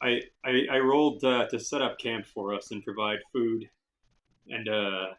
I rolled to set up camp for us and provide food and a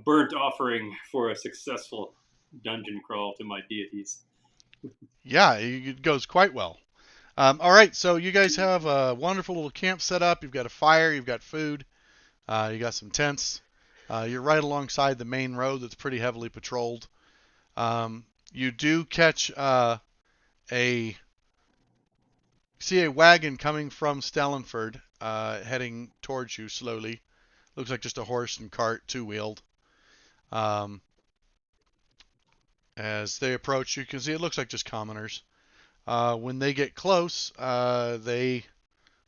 burnt offering for a successful dungeon crawl to my deities. Yeah, it goes quite well. All right, so you guys have a wonderful little camp set up. You've got a fire, you've got food, you got some tents. You're right alongside the main road that's pretty heavily patrolled. You do catch a see a wagon coming from Stellenford, heading towards you slowly. Looks like just a horse and cart, two-wheeled. Um, as they approach, you can see it looks like just commoners. When they get close, they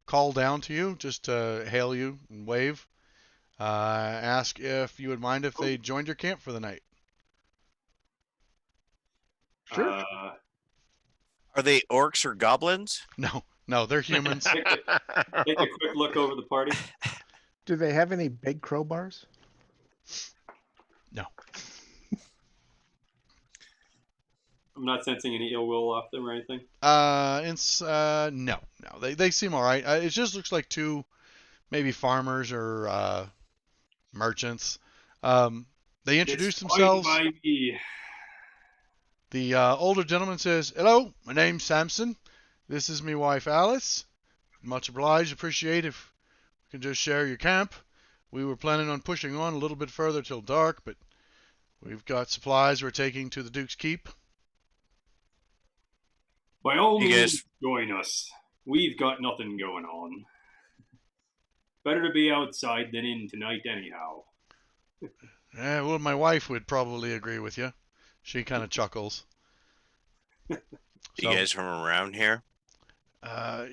call down to you, just to hail you and wave. Ask if you would mind if they joined your camp for the night. Sure. Uh, Are they orcs or goblins? No, no, they're humans. take, take a quick look over the party. Do they have any big crowbars? No. I'm not sensing any ill will off them or anything. No, no, they seem all right. It just looks like two maybe farmers or merchants. They introduce It's themselves. fine by me. The older gentleman says, "Hello, my name's Samson. This is my wife Alice. Much obliged. Appreciate if we can just share your camp. We were planning on pushing on a little bit further till dark, but we've got supplies we're taking to the Duke's Keep." By all You means, guys, join us. We've got nothing going on. Better to be outside than in tonight, anyhow. Yeah, well, my wife would probably agree with you. She kind of chuckles. you guys from around here? Uh,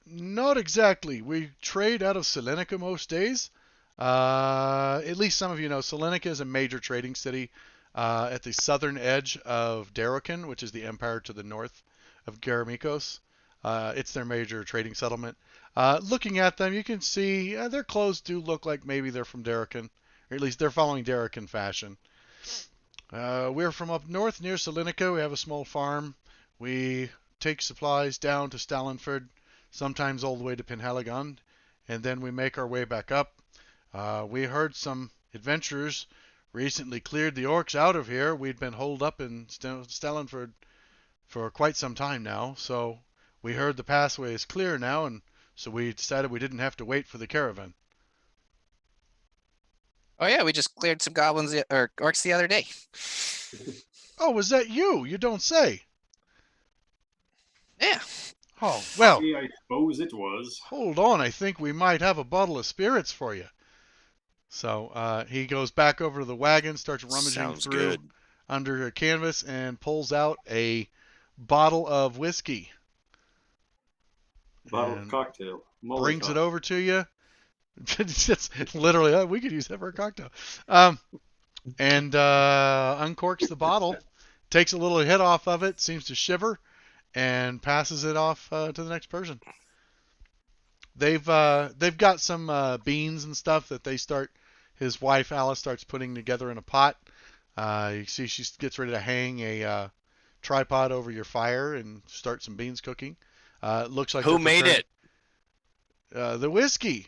Not exactly. We trade out of Salonika most days. At least some of you know Salonika is a major trading city at the southern edge of Darrocan, which is the empire to the north of Garamikos. It's their major trading settlement. Looking at them, you can see their clothes do look like maybe they're from Darrocan, or at least they're following Darrocan fashion. We're from up north near Salonika. We have a small farm. We take supplies down to Stallenford, sometimes all the way to Penhaligon, and then we make our way back up. We heard some adventurers recently cleared the orcs out of here. We'd been holed up in Stallenford for quite some time now, so we heard the pathway is clear now, and so we decided we didn't have to wait for the caravan. Oh yeah, we just cleared some goblins or orcs the other day. Oh, was that you? You don't say. Yeah. Oh, well, I suppose it was. hold on. I think we might have a bottle of spirits for you. So he goes back over to the wagon, starts rummaging Sounds through good. under a canvas, and pulls out a bottle of whiskey. Bottle And of cocktail. brings it Molotov. over to you. It's literally, we could use that for a cocktail. And uncorks the bottle, takes a little hit off of it, seems to shiver, and passes it off to the next person. They've got some beans and stuff that they start. His wife Alice starts putting together in a pot. You see she gets ready to hang a tripod over your fire and start some beans cooking. It looks like Who they're made preparing- it? The whiskey.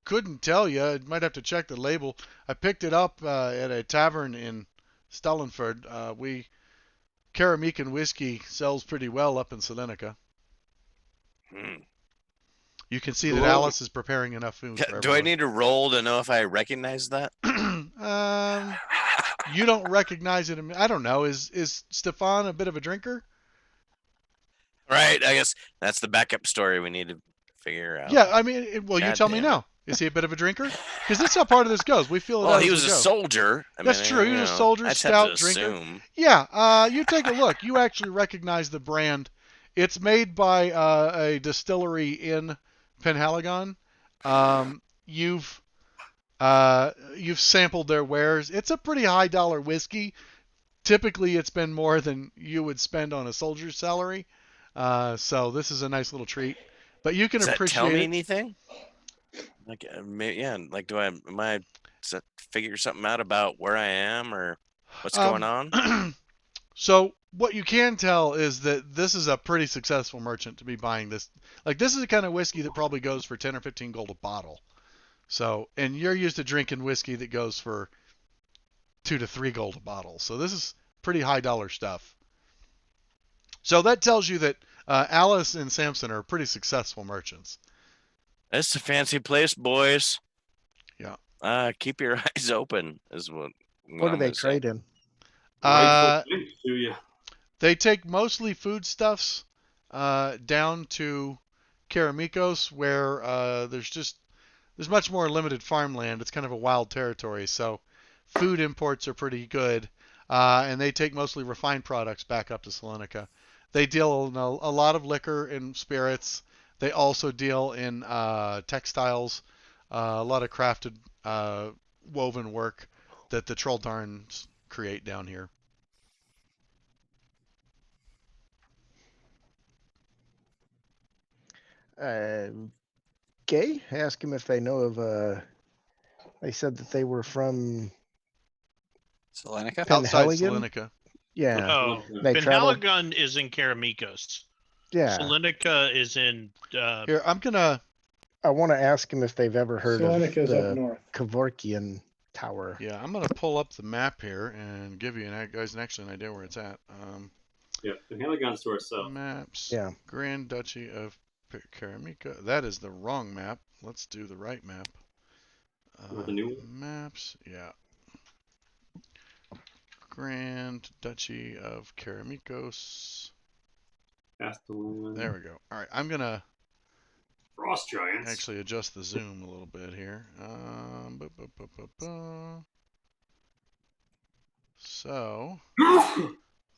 Couldn't tell you. I might have to check the label. I picked it up at a tavern in Stallenford. Karamican whiskey sells pretty well up in Salonika. Hmm. You can see that Whoa. Alice is preparing enough food for Do I everyone. need to roll to know if I recognize that? You don't recognize it. I don't know. Is Stefan a bit of a drinker? Right, I guess that's the backup story we need to figure out. Yeah, I mean, well, you God tell me damn it. now. Is he a bit of a drinker? Because that's how part of this goes. We feel it Well, out he as was we a go. soldier. That's true. He was a soldier, I just stout have to drinker. assume. Yeah, you take a look. You actually recognize the brand. It's made by a distillery in Penhaligon. You've sampled their wares. It's a pretty high dollar whiskey. Typically, it's been more than you would spend on a soldier's salary. So this is a nice little treat. But you can Does that appreciate tell me it. anything? Like, yeah, like, does that figure something out about where I am or what's going on? So what you can tell is that this is a pretty successful merchant to be buying this. Like, this is the kind of whiskey that probably goes for 10 or 15 gold a bottle. So, and you're used to drinking whiskey that goes for 2 to 3 gold a bottle. So this is pretty high dollar stuff. So that tells you that Alice and Samson are pretty successful merchants. It's a fancy place, boys. Yeah. Keep your eyes open is what What do I'm they gonna say. trade in? Rightful Uh, thanks to you. they take mostly foodstuffs down to Karamikos, where there's much more limited farmland. It's kind of a wild territory, so food imports are pretty good, and they take mostly refined products back up to Salonika. They deal in a lot of liquor and spirits. They also deal in textiles, a lot of crafted woven work that the Trolldarns create down here. Gay, ask him if they know of. They said that they were from Salonica? Outside Penhaligon. Salonika. Yeah, Oh, they travel. Penhaligon is in Karamikos. Yeah, Salonika is in. Here, I'm gonna. I want to ask him if they've ever heard Salonica's of up the north. Kevorkian Tower. Yeah, I'm gonna pull up the map here and give you guys actually an idea where it's at. Yeah, the Heligon's to our south. Maps. Yeah. Grand Duchy of Karamika. That is the wrong map. Let's do the right map. Or the new one? Maps. Yeah. Grand Duchy of Karamikos. Castellan. There we go. All right, I'm gonna Frost Giants. actually adjust the zoom a little bit here. So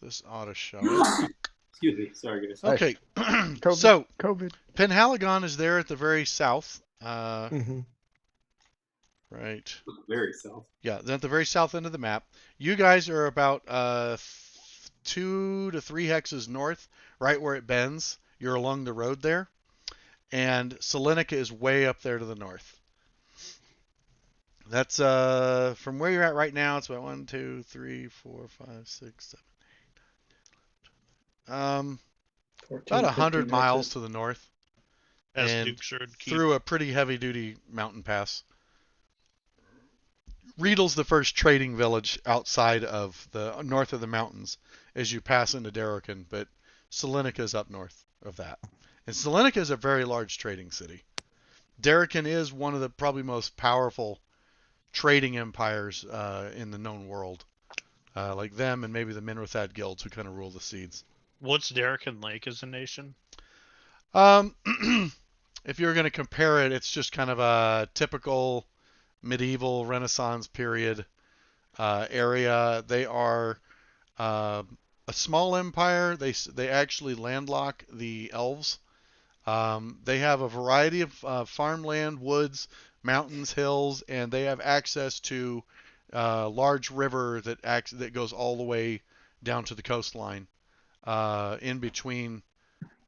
this ought to show it. Excuse me. Sorry, guys. Okay, COVID. so COVID. Penhaligon is there at the very south. Hmm. Right. Very south. Yeah, at the very south end of the map. You guys are about 2 to 3 hexes north, right where it bends. You're along the road there. And Salonika is way up there to the north. That's from where you're at right now. It's about 1, 2, 3, 4, 5, 6, 7, 14, about 100 15 miles exits. to the north, As and Duke should keep. through a pretty heavy-duty mountain pass. Riedel's the first trading village outside of the north of the mountains as you pass into Darrocan, but Salonika is up north of that. And Salonika is a very large trading city. Darrocan is one of the probably most powerful trading empires in the known world. Like them and maybe the Minrathad guilds who kind of rule the seeds. What's Darrocan Lake as a nation? If you're going to compare it, it's just kind of a typical medieval Renaissance period area. They are a small empire. They actually landlock the elves. They have a variety of farmland, woods, mountains, hills, and they have access to a large river that goes all the way down to the coastline in between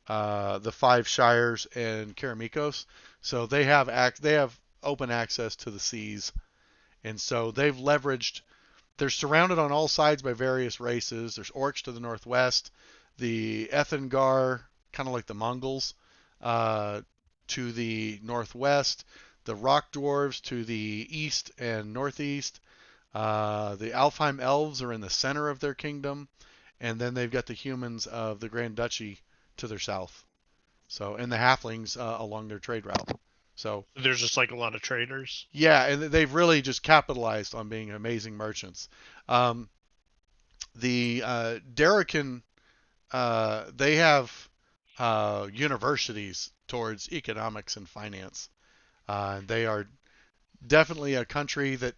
the 5 shires and Karamikos. So they have open access to the seas, and so they've leveraged. They're surrounded on all sides by various races. There's orcs to the northwest, the Ethengar, kind of like the Mongols, to the northwest, the Rock Dwarves to the east and northeast. The Alfheim Elves are in the center of their kingdom, and then they've got the humans of the Grand Duchy to their south. So, and the Halflings along their trade route. So There's just like a lot of traders. yeah, and they've really just capitalized on being amazing merchants. The Darrocan, they have universities towards economics and finance. They are definitely a country that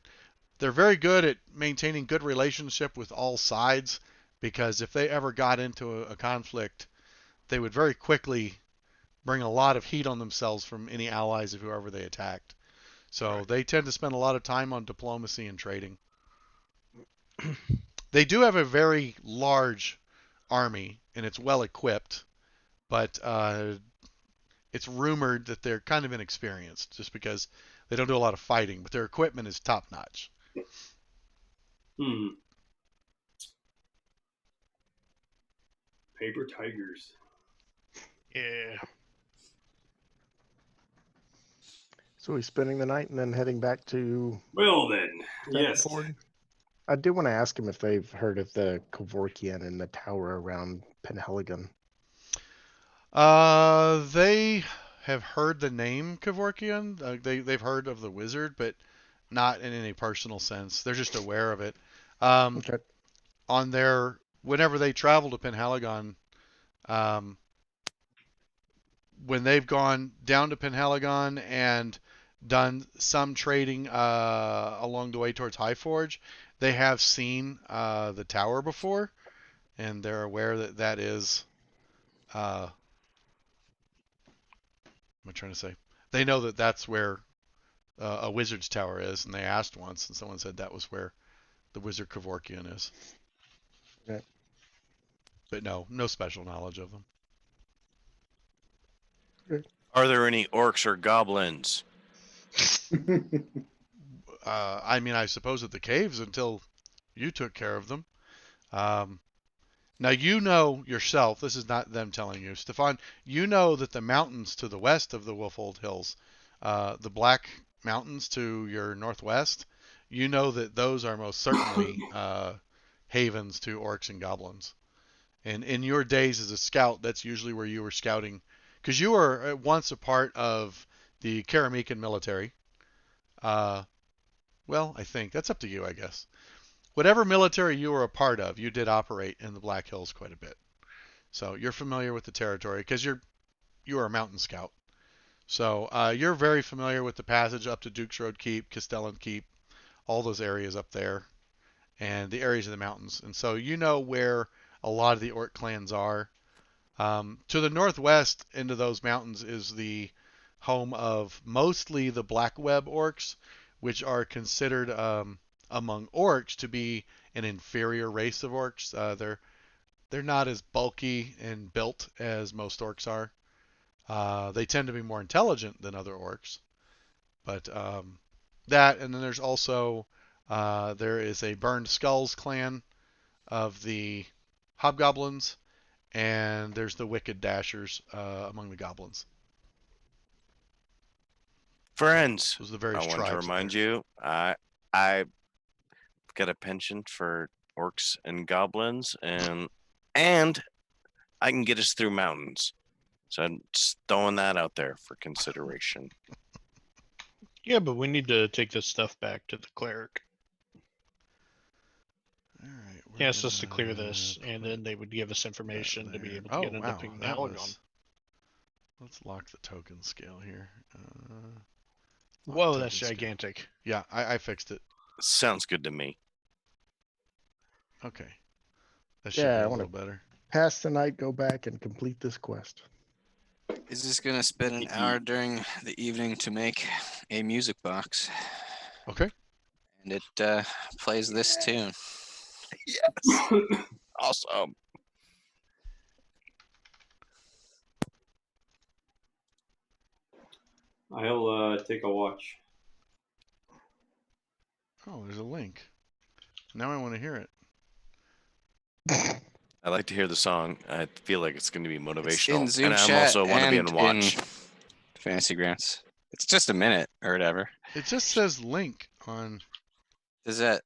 they're very good at maintaining good relationship with all sides, because if they ever got into a conflict, they would very quickly bring a lot of heat on themselves from any allies of whoever they attacked. So they tend to spend a lot of time on diplomacy and trading. They do have a very large army, and it's well equipped, but it's rumored that they're kind of inexperienced just because they don't do a lot of fighting, but their equipment is top notch. Hmm. Paper tigers. Yeah. So he's spending the night and then heading back to Well then, yes. Ford. I do want to ask him if they've heard of the Kevorkian and the tower around Penhaligon. They have heard the name Kevorkian. They've heard of the wizard, but not in any personal sense. They're just aware of it. Okay. On their whenever they travel to Penhaligon, um, when they've gone down to Penhaligon and done some trading along the way towards Highforge, they have seen the tower before, and they're aware that that is. What am I trying to say? They know that that's where a wizard's tower is, and they asked once, and someone said that was where the wizard Kevorkian is. Okay. But no special knowledge of them. Are there any orcs or goblins? I mean, I suppose at the caves until you took care of them. Now you know yourself, this is not them telling you, Stefan, you know that the mountains to the west of the Wolfold Hills, the Black Mountains to your northwest, you know that those are most certainly havens to orcs and goblins. And in your days as a scout, that's usually where you were scouting, because you were once a part of the Karamikan military. Well, I think that's up to you, I guess. Whatever military you were a part of, you did operate in the Black Hills quite a bit. So you're familiar with the territory because you are a mountain scout. So you're very familiar with the passage up to Duke's Road Keep, Castellan Keep, all those areas up there, and the areas of the mountains. And so you know where a lot of the orc clans are. To the northwest into those mountains is the home of mostly the Black Web orcs, which are considered among orcs to be an inferior race of orcs. They're not as bulky and built as most orcs are. They tend to be more intelligent than other orcs. But that, and then there's also there is a Burned Skulls clan of the Hobgoblins, and there's the Wicked Dashers among the goblins. Friends, Those are the various I want to tribes remind there. you, I got a penchant for orcs and goblins, and I can get us through mountains. So I'm just throwing that out there for consideration. Yeah, but we need to take this stuff back to the cleric. All right, He asked us to clear this, and then they would give us information to be able to get into wow, that Penhaligon. was. Let's lock the token scale here. Whoa, that's gigantic. Yeah, I fixed it. Sounds good to me. Okay. That should Yeah, be I a wanna- little better. Pass the night, go back and complete this quest. Is this gonna spend an hour during the evening to make a music box? Okay. And it plays this tune. Yes. Awesome. I'll take a watch. Oh, there's a link. Now I want to hear it. I like to hear the song. I feel like it's going to be It's motivational. in Zoom And I chat also want to be and on watch. in Fantasy Grants. It's just a minute or whatever. It just says link on. Does that,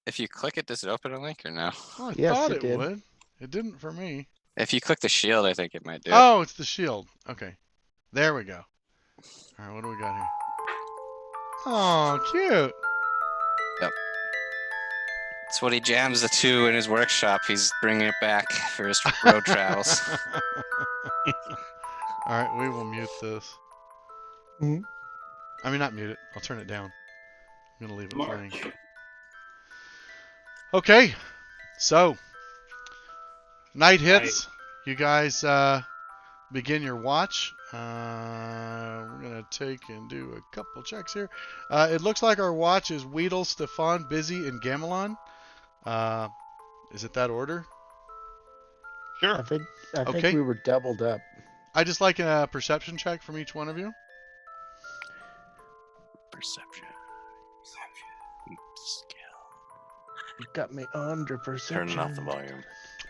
if you click it, does it open a link or no? Oh, I Yes, thought it it did. would. It didn't for me. If you click the shield, I think it might do it. Oh, it's the shield. Okay. There we go. All right, what do we got here? Oh, cute. It's when he jams the two in his workshop. He's bringing it back for his road travels. All right, we will mute this. Mhm. I mean, not mute it. I'll turn it down. I'm going to leave it playing. March. Okay. So, night hits. You guys begin your watch. We're going to take and do a couple checks here. It looks like our watch is Weedle, Stefan, Busy, and Gamelon. Is it that order? Sure. I think Okay. we were doubled up. I just like a perception check from each one of you. Perception. Skill. You got me under perception. Turning off the volume.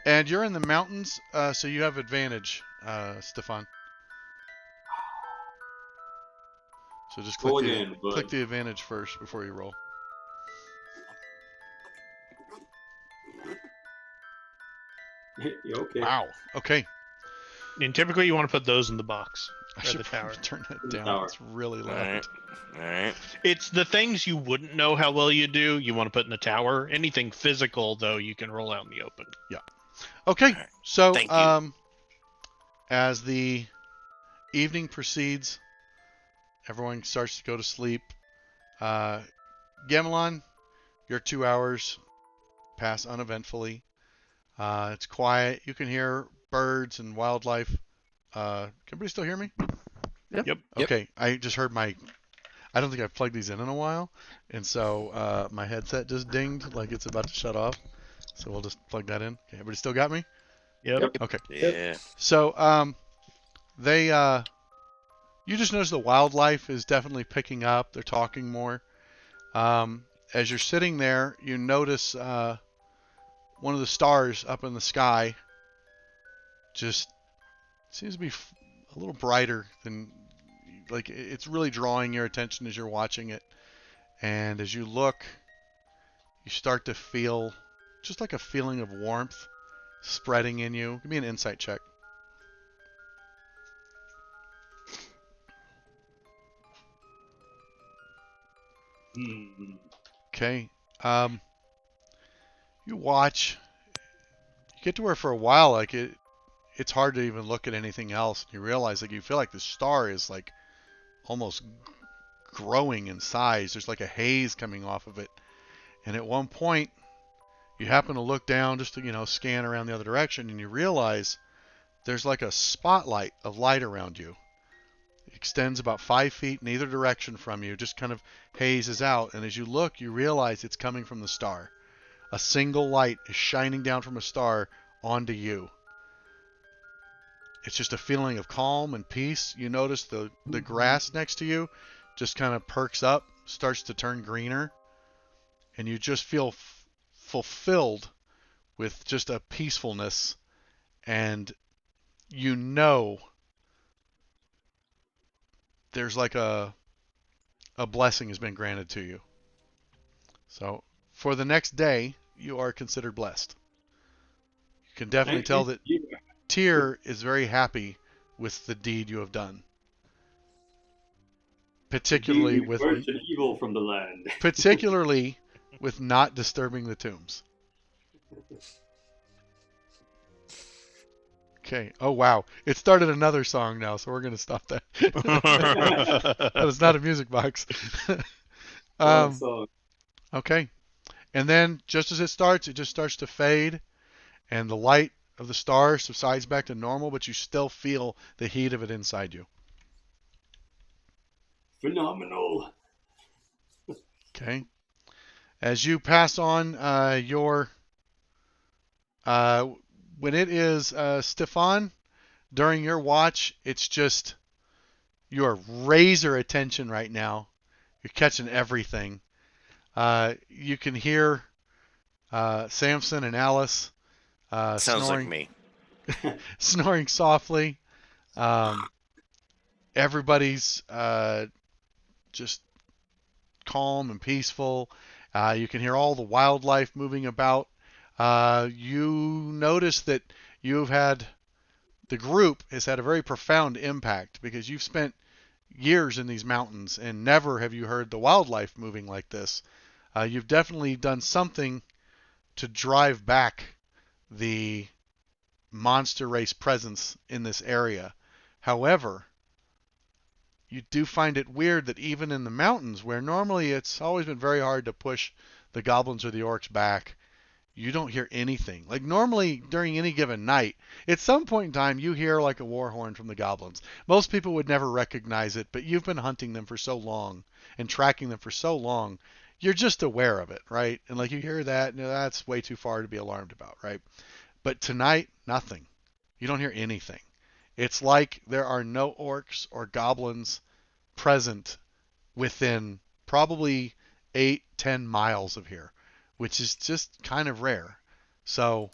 And you're in the mountains, so you have advantage, Stefan. So just Roll again, click bud. the advantage first before you roll. Okay. Wow. Okay. And typically you want to put those in the box I or should the tower. probably turn that In the down. tower. It's really All loud. right. All right. It's the things you wouldn't know how well you do, you want to put in the tower. Anything physical, though, you can roll out in the open. Okay. Alright. So, Thank you. as the evening proceeds, everyone starts to go to sleep. Gamelon, your 2 hours pass uneventfully. It's quiet. You can hear birds and wildlife. Can everybody still hear me? Yep. Yep. Okay. I just heard my. I don't think I've plugged these in a while, and so my headset just dinged like it's about to shut off. So we'll just plug that in. Okay, everybody still got me? Yep. Okay. Yeah. So they you just notice the wildlife is definitely picking up. They're talking more. As you're sitting there, you notice one of the stars up in the sky just seems to be a little brighter than, like, it's really drawing your attention as you're watching it. And as you look, you start to feel just like a feeling of warmth spreading in you. Give me an insight check. Hmm. Okay. You watch. You get to where for a while, like it's hard to even look at anything else. You realize, like, you feel like the star is like almost growing in size. There's like a haze coming off of it. And at one point, you happen to look down just to, scan around the other direction, and you realize there's like a spotlight of light around you. It extends about 5 feet in either direction from you, just kind of hazes out. And as you look, you realize it's coming from the star. A single light is shining down from a star onto you. It's just a feeling of calm and peace. You notice the grass next to you just kind of perks up, starts to turn greener, and you just feel fulfilled with just a peacefulness, and you know there's like a blessing has been granted to you. So for the next day, you are considered blessed. You can definitely tell that Tyr is very happy with the deed you have done. Particularly Indeed, we worship evil from the land. particularly with not disturbing the tombs. Okay. Oh wow. It started another song now, so we're gonna stop that. That is not a music box. So, Okay. And then just as it starts, it just starts to fade, and the light of the star subsides back to normal, but you still feel the heat of it inside you. phenomenal. Okay. As you pass on when it is Stefan, during your watch, it's just your razor attention right now. You're catching everything. You can hear Samson and Alice Sounds like snoring, me. snoring softly. Everybody's just calm and peaceful. You can hear all the wildlife moving about. You notice that the group has had a very profound impact because you've spent years in these mountains and never have you heard the wildlife moving like this. You've definitely done something to drive back the monster race presence in this area. However, you do find it weird that even in the mountains, where normally it's always been very hard to push the goblins or the orcs back, you don't hear anything. Like normally during any given night, at some point in time, you hear like a war horn from the goblins. Most people would never recognize it, but you've been hunting them for so long and tracking them for so long, you're just aware of it, right? And like you hear that, that's way too far to be alarmed about, right? But tonight, nothing. You don't hear anything. It's like there are no orcs or goblins present within probably 8-10 miles of here, which is just kind of rare. So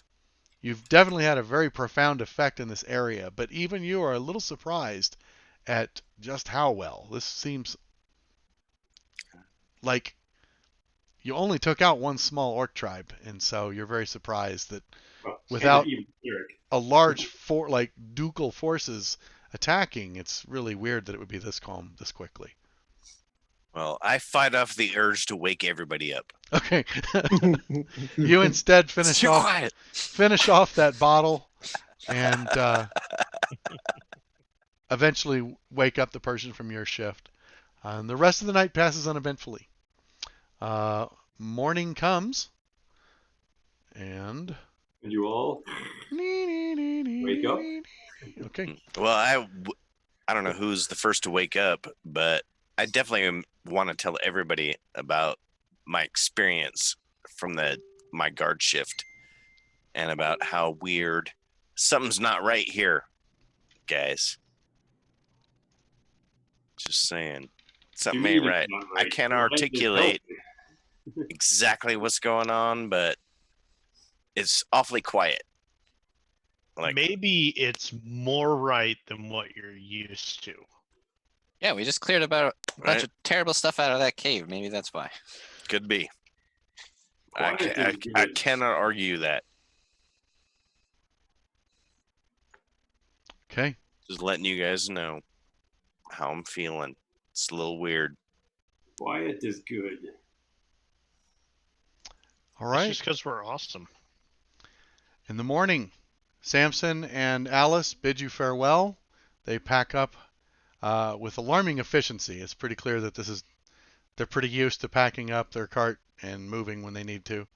You've definitely had a very profound effect in this area, but even you are a little surprised at just how well. This seems like you only took out one small orc tribe, and so you're very surprised that Well, without even cleric. a large like ducal forces attacking, it's really weird that it would be this calm this quickly. Well, I fight off the urge to wake everybody up. Okay. You instead It's finish too off quiet. that bottle and eventually wake up the person from your shift. And the rest of the night passes uneventfully. Morning comes, and And you all wake up. okay. Well, I don't know who's the first to wake up, but I definitely want to tell everybody about my experience from my guard shift and about how weird something's not right here, guys. Just saying, something You ain't mean it's right. not I right? can't Light is articulate healthy. exactly what's going on, but it's awfully quiet. Like, Maybe it's more right than what you're used to. Yeah, we just cleared about a bunch Right. of terrible stuff out of that cave. Maybe that's why. could be. Quiet is I good. cannot argue that. Okay. Just letting you guys know how I'm feeling. It's a little weird. Quiet is good. All It's right. just because we're awesome. In the morning, Samson and Alice bid you farewell. They pack up with alarming efficiency. It's pretty clear that they're pretty used to packing up their cart and moving when they need to.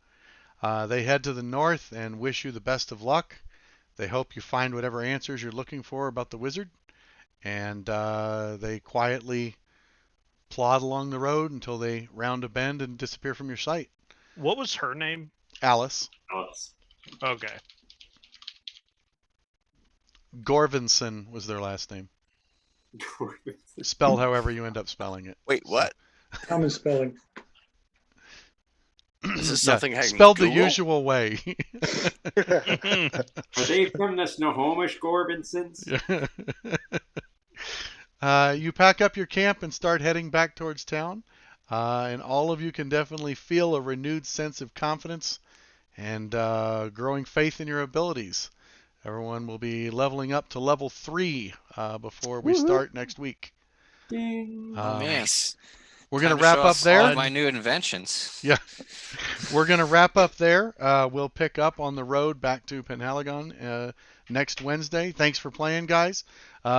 They head to the north and wish you the best of luck. They hope you find whatever answers you're looking for about the wizard, and they quietly plod along the road until they round a bend and disappear from your sight. What was her name? Alice. Alice. Okay. Gorvinson was their last name. Spelled however you end up spelling it. Wait, what? Common spelling. Is this something I can spelled the Google? usual way. Are they from the Snohomish Gorbinsons? You pack up your camp and start heading back towards town. And all of you can definitely feel a renewed sense of confidence and growing faith in your abilities. Everyone will be leveling up to level 3 before we start next week. Ding. Oh man, Nice. We're going time to wrap show up off there. all of my new inventions. Yeah. We're going to wrap up there. We'll pick up on the road back to Penhaligon next Wednesday. Thanks for playing, guys. We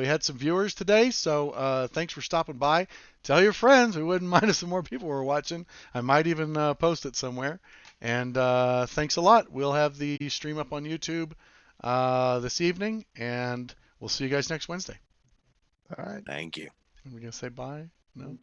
had some viewers today, so thanks for stopping by. Tell your friends. We wouldn't mind if some more people were watching. I might even post it somewhere. And thanks a lot. We'll have the stream up on YouTube this evening, and we'll see you guys next Wednesday. All right. Thank you. Are we going to say bye? No?